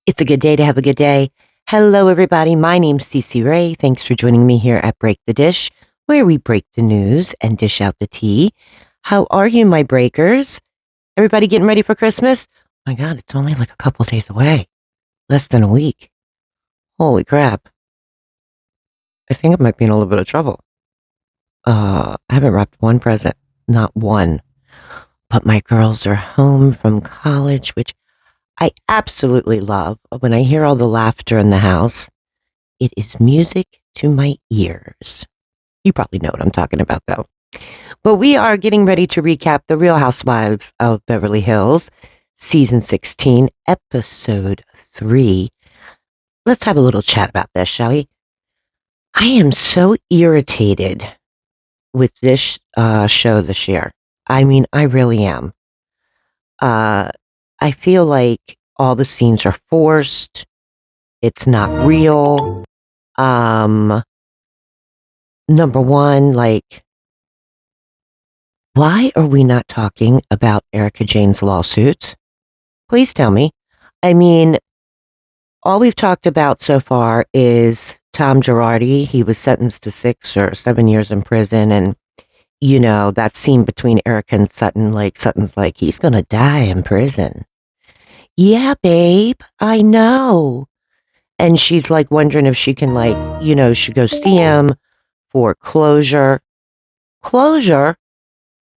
It's a good day to have a good day. Hello, everybody. My name's Cece Ray. Thanks for joining me here at Break the Dish, where we break the news and dish out the tea. How are you, my breakers? Everybody getting ready for Christmas? Oh my God, it's only like a couple days away. Less than a week. Holy crap. I think I might be in a little bit of trouble. I haven't wrapped one present. Not one. But my girls are home from college, which I absolutely love. When I hear all the laughter in the house, it is music to my ears. You probably know what I'm talking about, though. But we are getting ready to recap The Real Housewives of Beverly Hills, Season 16, Episode 3. Let's have a little chat about this, shall we? I am so irritated with this show this year. I mean, I really am. I feel like all the scenes are forced. It's not real. Number one, like, why are we not talking about Erica Jane's lawsuits? Please tell me. I mean, all we've talked about so far is Tom Girardi. He was sentenced to 6 or 7 years in prison. And, that scene between Erica and Sutton, like, Sutton's like, he's going to die in prison. Yeah, babe, I know. And she's like wondering if she can, like, she go see him for closure. Closure?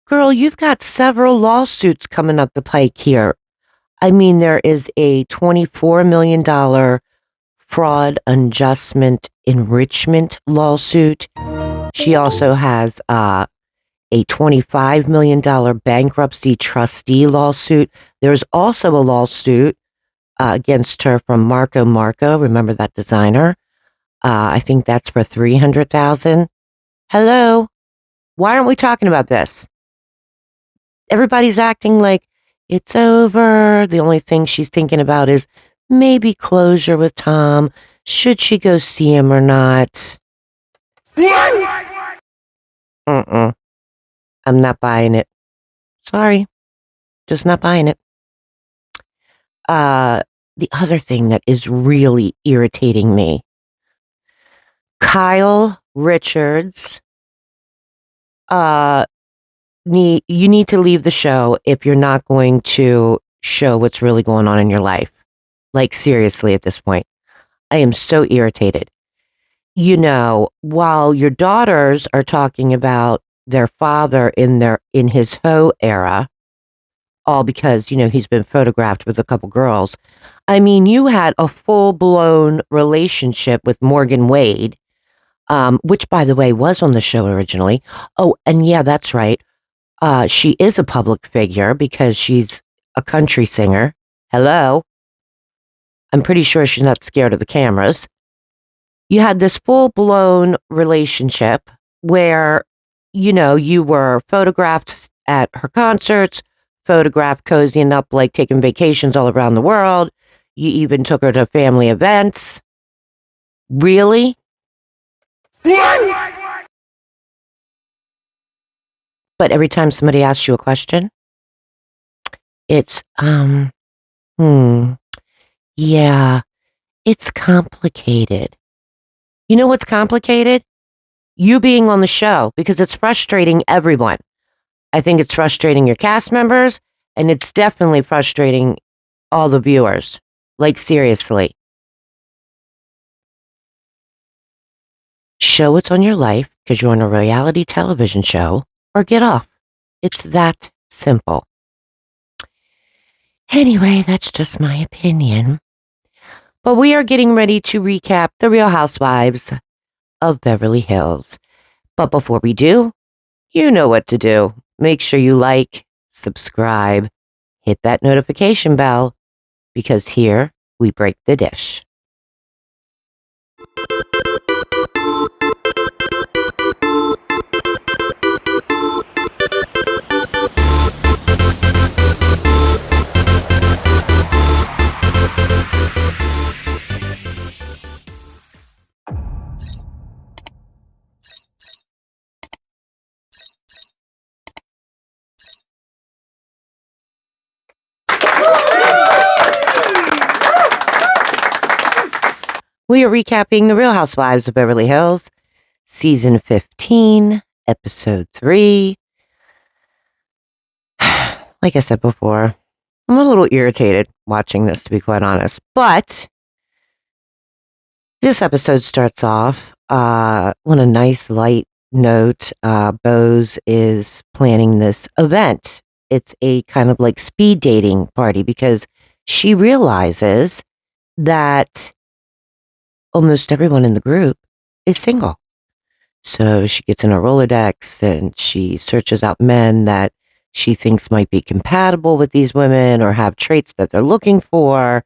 Girl, you've got several lawsuits coming up the pike here. I mean, there is a $24 million fraud adjustment enrichment lawsuit. She also has a $25 million bankruptcy trustee lawsuit. There's also a lawsuit against her from Marco Marco. Remember that designer? I think that's for $300,000. Hello? Why aren't we talking about this? Everybody's acting like it's over. The only thing she's thinking about is maybe closure with Tom. Should she go see him or not? Mm-mm. I'm not buying it. Sorry. Just not buying it. The other thing that is really irritating me, Kyle Richards, you need to leave the show if you're not going to show what's really going on in your life. Like, seriously, at this point. I am so irritated. While your daughters are talking about their father in his hoe era, all because, he's been photographed with a couple girls. I mean, you had a full-blown relationship with Morgan Wade, which, by the way, was on the show originally. Oh, and yeah, that's right. She is a public figure because she's a country singer. Hello? I'm pretty sure she's not scared of the cameras. You had this full-blown relationship where, you were photographed at her concerts, photographed cozying up, like taking vacations all around the world. You even took her to family events. Really? But every time somebody asks you a question, it's, yeah, it's complicated. You know what's complicated? You being on the show, because it's frustrating everyone. I think it's frustrating your cast members, and it's definitely frustrating all the viewers. Like, seriously. Show what's on your life because you're on a reality television show, or get off. It's that simple. Anyway, that's just my opinion. But we are getting ready to recap The Real Housewives of Beverly Hills. But before we do, you know what to do. Make sure you like, subscribe, hit that notification bell, because here we break the dish. We are recapping The Real Housewives of Beverly Hills, Season 15, Episode 3. Like I said before, I'm a little irritated watching this, to be quite honest. But this episode starts off on a nice, light note. Bose is planning this event. It's a kind of like speed dating party because she realizes that almost everyone in the group is single. So she gets in a Rolodex and she searches out men that she thinks might be compatible with these women or have traits that they're looking for.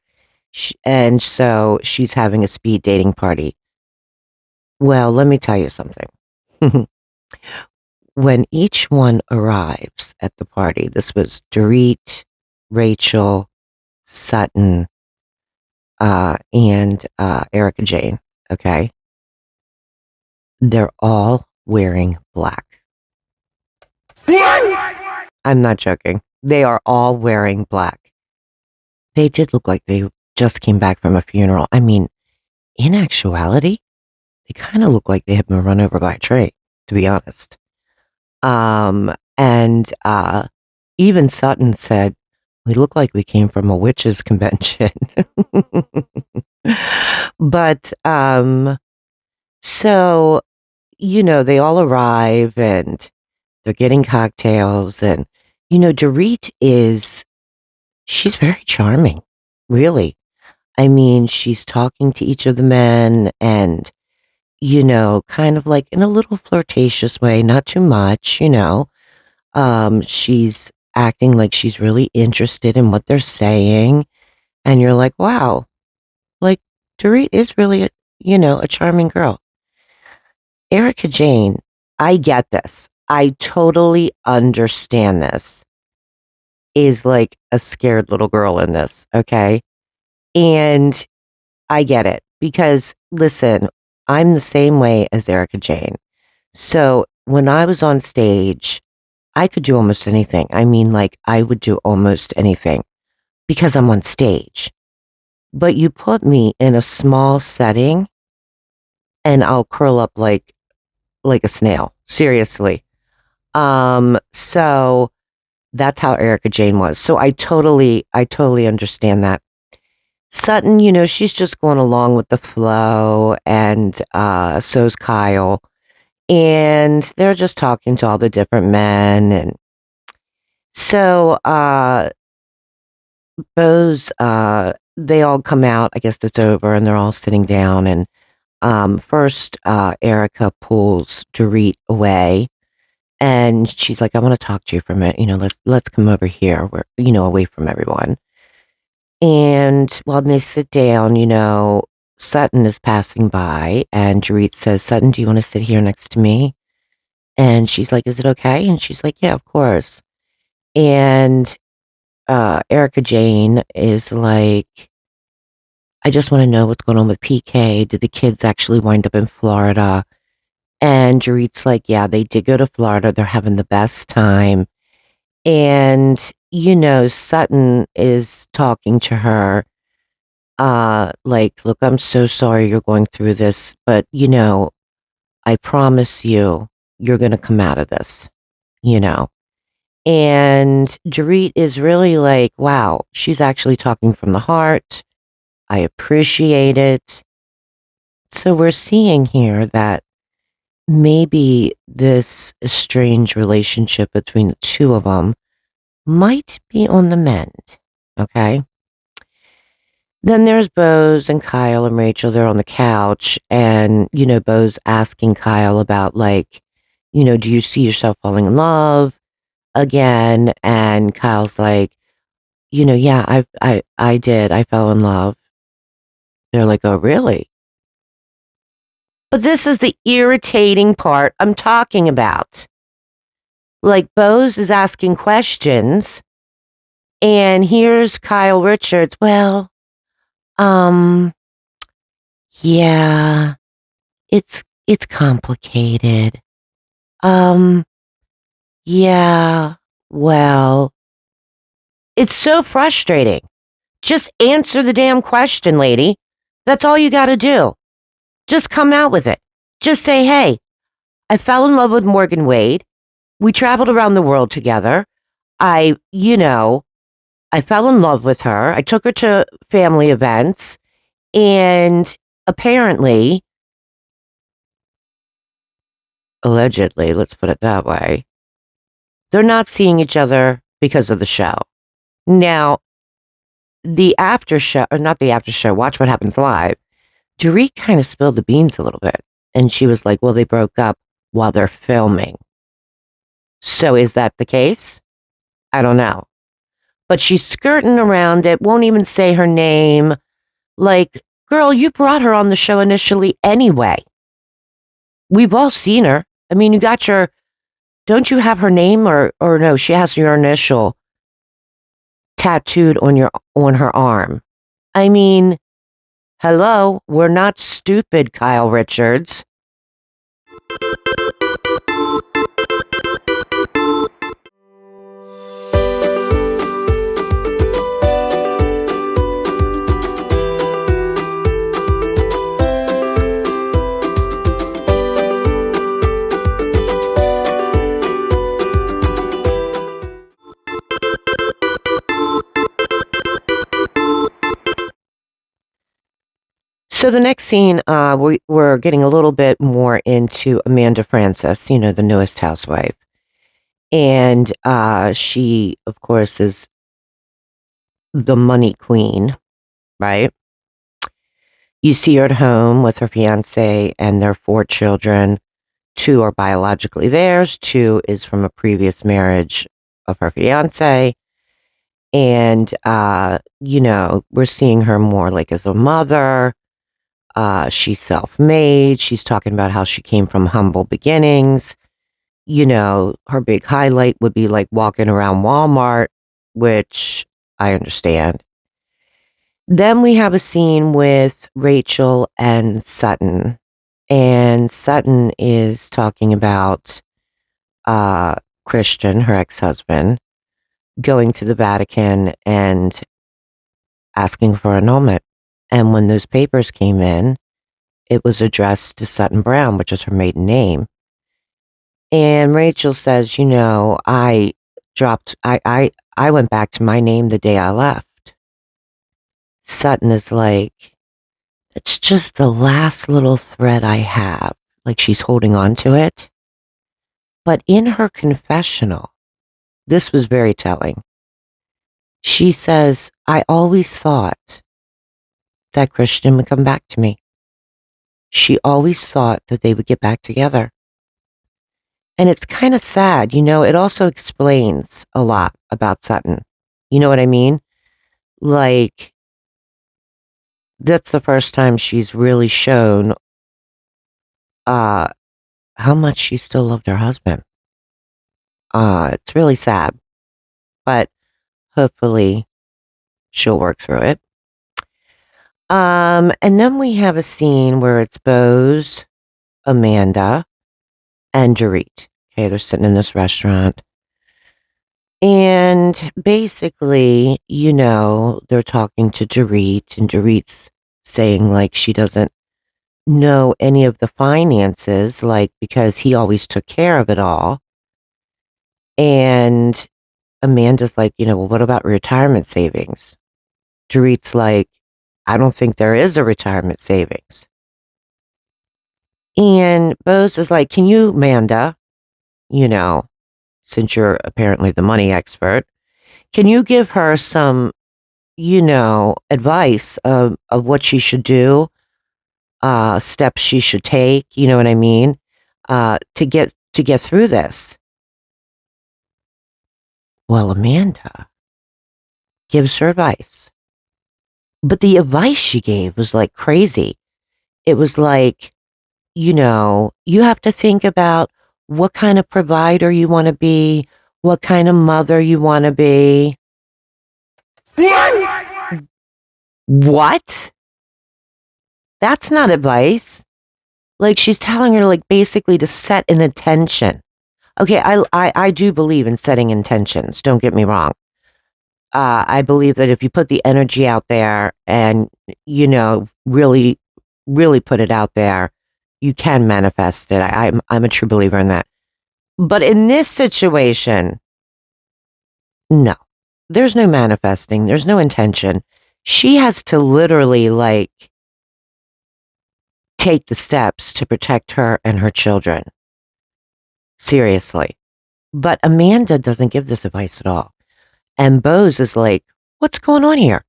And so she's having a speed dating party. Well, let me tell you something. When each one arrives at the party, this was Dorit, Rachel, Sutton, and Erica Jane, okay? They're all wearing black. I'm not joking. They are all wearing black. They did look like they just came back from a funeral. I mean, in actuality, they kind of look like they had been run over by a train, to be honest. And even Sutton said, we look like we came from a witches convention. But so, they all arrive and they're getting cocktails and Dorit she's very charming, really. I mean, she's talking to each of the men and, kind of like in a little flirtatious way, not too much. She's acting like she's really interested in what they're saying. And you're like, wow, like Dorit is really a charming girl. Erica Jane, I get this. I totally understand this. Is like a scared little girl in this, okay? And I get it because listen, I'm the same way as Erica Jane. So when I was on stage, I could do almost anything. I mean, like, I would do almost anything because I'm on stage. But you put me in a small setting and I'll curl up like a snail. Seriously. So that's how Erica Jane was. So I totally understand that. Sutton, she's just going along with the flow, and so's Kyle. And they're just talking to all the different men. And so Bose, they all come out. I guess it's over, and they're all sitting down. And first, Erica pulls Dorit away. And she's like, I want to talk to you for a minute. Let's come over here. We're, away from everyone. And while they sit down, Sutton is passing by and Dorit says, Sutton, do you want to sit here next to me? And she's like, is it okay? And she's like, yeah, of course. And Erica Jane is like, I just want to know what's going on with PK. Did the kids actually wind up in Florida? And Dorit's like, yeah, they did go to Florida. They're having the best time. And, Sutton is talking to her like, look, I'm so sorry you're going through this, but I promise you're going to come out of this, you know. And Dorit is really like, wow, she's actually talking from the heart. I appreciate it. So we're seeing here that maybe this estranged relationship between the two of them might be on the mend. Okay. Then there's Bose and Kyle and Rachel. They're on the couch, and Bose asking Kyle about like, do you see yourself falling in love again? And Kyle's like, yeah, I did. I fell in love. They're like, oh, really? But this is the irritating part I'm talking about. Like Bose is asking questions, and here's Kyle Richards. Well, um, yeah. It's complicated. Um, yeah, well, it's so frustrating. Just answer the damn question, lady. That's all you got to do. Just come out with it. Just say, hey, I fell in love with Morgan Wade. We traveled around the world together. I, you know, I fell in love with her. I took her to family events. And apparently, allegedly, let's put it that way, they're not seeing each other because of the show. Now, the after show, or not the after show, Watch What Happens Live, Dorit kind of spilled the beans a little bit. And she was like, well, they broke up while they're filming. So is that the case? I don't know. But she's skirting around it, won't even say her name. Like, girl, you brought her on the show initially anyway. We've all seen her. I mean, you got your, don't you have her name or no, she has your initial tattooed on her arm. I mean, hello, we're not stupid, Kyle Richards. So the next scene, we're getting a little bit more into Amanda Francis, you know, the newest housewife. And she, of course, is the money queen, right? You see her at home with her fiance and their 4 children. 2 are biologically theirs, 2 is from a previous marriage of her fiance. And, you know, we're seeing her more like as a mother. She's self-made. She's talking about how she came from humble beginnings. You know, her big highlight would be like walking around Walmart, which I understand. Then we have a scene with Rachel and Sutton. And Sutton is talking about Christian, her ex-husband, going to the Vatican and asking for annulment. And when those papers came in, it was addressed to Sutton Brown, which is her maiden name. And Rachel says, you know, I went back to my name the day I left. Sutton is like, it's just the last little thread I have. Like she's holding on to it. But in her confessional, this was very telling. She says, I always thought that Christian would come back to me. She always thought that they would get back together. And it's kind of sad, you know, it also explains a lot about Sutton. You know what I mean? Like, that's the first time she's really shown uh, how much she still loved her husband. It's really sad, but hopefully she'll work through it. And then we have a scene where it's Bose, Amanda, and Dorit. Okay, they're sitting in this restaurant. And basically, you know, they're talking to Dorit, and Dorit's saying like she doesn't know any of the finances, like because he always took care of it all. And Amanda's like, you know, well, what about retirement savings? Dorit's like, I don't think there is a retirement savings. And Bose is like, can you, Amanda, you know, since you're apparently the money expert, can you give her some, you know, advice of what she should do, steps she should take, you know what I mean, to get through this? Well, Amanda gives her advice. But the advice she gave was like crazy. It was like, you know, you have to think about what kind of provider you want to be, what kind of mother you want to be. What? That's not advice. Like she's telling her like basically to set an intention. Okay, I do believe in setting intentions, don't get me wrong. I believe that if you put the energy out there and, really, really put it out there, you can manifest it. I'm a true believer in that. But in this situation, no, there's no manifesting. There's no intention. She has to literally like take the steps to protect her and her children. Seriously. But Amanda doesn't give this advice at all. And Bose is like, what's going on here?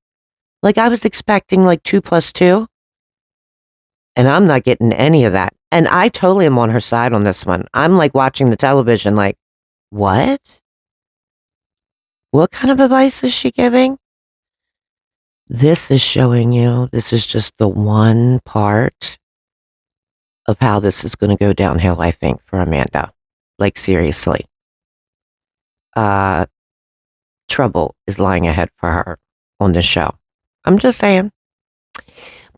Like, I was expecting like 2 plus 2, and I'm not getting any of that. And I totally am on her side on this one. I'm like watching the television, like, what? What kind of advice is she giving? This is showing you, this is just the one part of how this is going to go downhill, I think, for Amanda. Like, seriously. Uh, Trouble is lying ahead for her on this show. I'm just saying.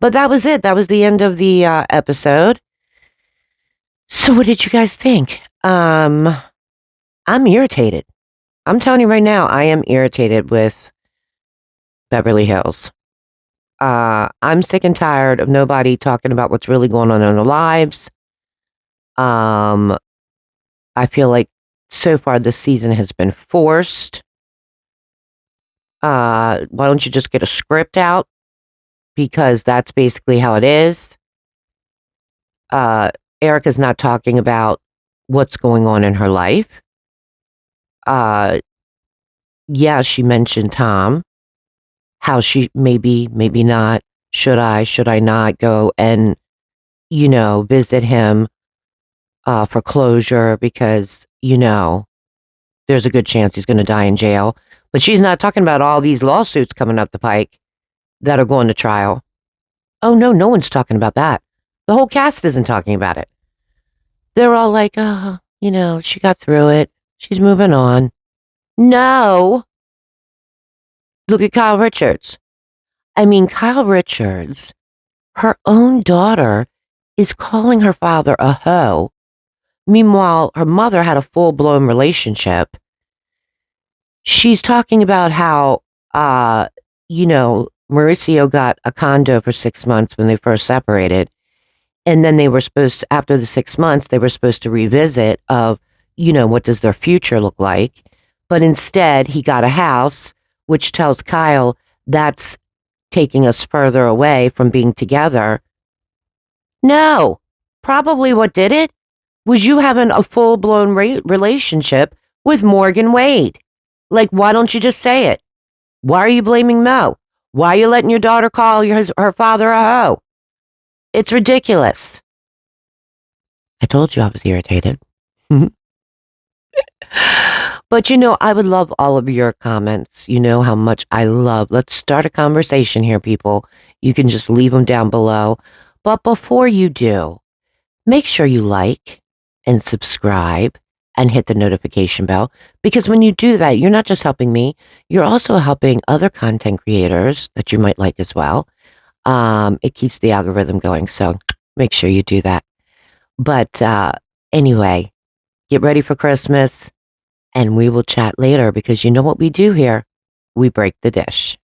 But that was it. That was the end of the episode. So what did you guys think? I'm irritated. I'm telling you right now, I am irritated with Beverly Hills. I'm sick and tired of nobody talking about what's really going on in their lives. I feel like so far this season has been forced. Why don't you just get a script out? Because that's basically how it is. Erica's not talking about what's going on in her life. Yeah, she mentioned Tom, how she maybe not, should I not go and, visit him for closure because, there's a good chance he's going to die in jail. But she's not talking about all these lawsuits coming up the pike that are going to trial. Oh, no, no one's talking about that. The whole cast isn't talking about it. They're all like, oh, she got through it. She's moving on. No. Look at Kyle Richards. I mean, Kyle Richards, her own daughter is calling her father a hoe. Meanwhile, her mother had a full-blown relationship. She's talking about how, Mauricio got a condo for 6 months when they first separated. And then they were supposed to, after the 6 months, they were supposed to revisit of, what does their future look like? But instead, he got a house, which tells Kyle that's taking us further away from being together. No, probably what did it was you having a full-blown relationship with Morgan Wade. Like, why don't you just say it? Why are you blaming Mo? Why are you letting your daughter call her father a hoe? It's ridiculous. I told you I was irritated. But I would love all of your comments. You know how much I love. Let's start a conversation here, people. You can just leave them down below. But before you do, make sure you like and subscribe and hit the notification bell, because when you do that, you're not just helping me, you're also helping other content creators that you might like as well. It keeps the algorithm going, so make sure you do that. But anyway, get ready for Christmas, and we will chat later, because you know what we do here? We break the dish.